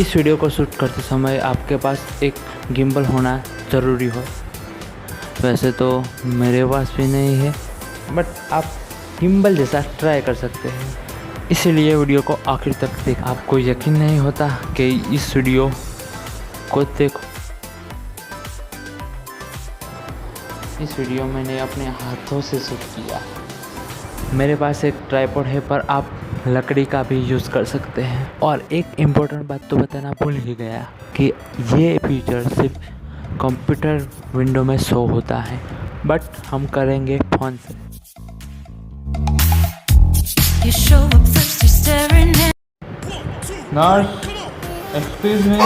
इस वीडियो को शूट करते समय आपके पास एक गिम्बल होना ज़रूरी हो। वैसे तो मेरे पास भी नहीं है, बट आप गिम्बल जैसा ट्राई कर सकते हैं। इसीलिए वीडियो को आखिर तक देख। आपको यकीन नहीं होता कि इस वीडियो को देखो। इस वीडियो मैंने अपने हाथों से शूट किया। मेरे पास एक ट्राइपॉड है, पर आप लकड़ी का भी यूज़ कर सकते हैं। और एक इम्पोर्टेंट बात तो बताना भूल ही गया कि ये फीचर सिर्फ कंप्यूटर विंडो में शो होता है, बट हम करेंगे फ़ोन से। Excuse me,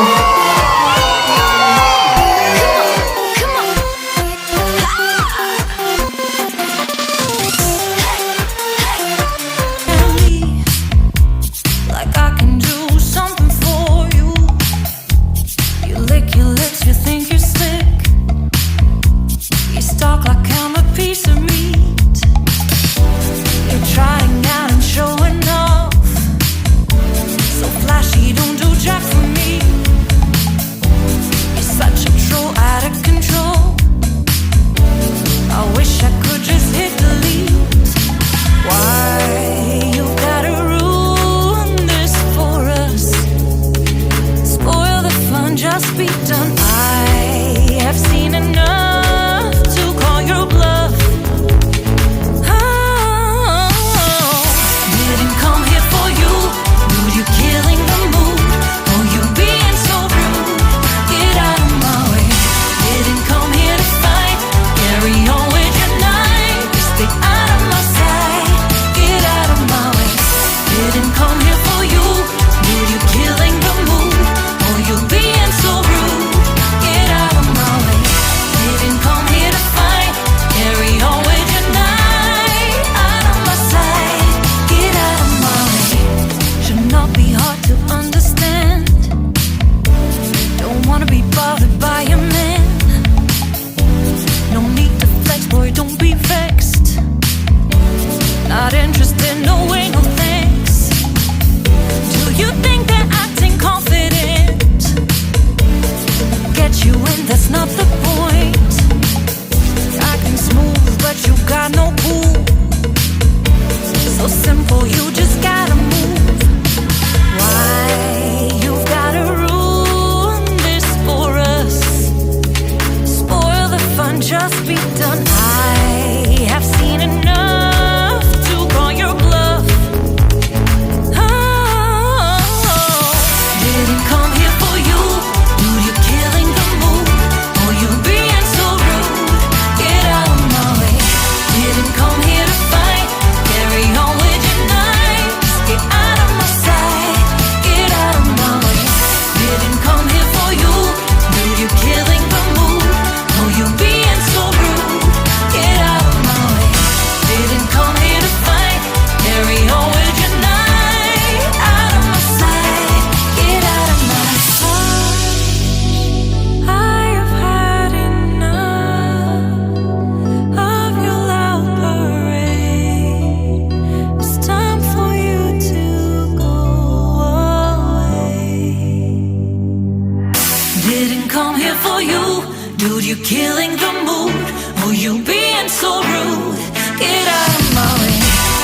Dude, you killing the mood. Oh, you being so rude. Get out of my way.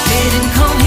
Didn't come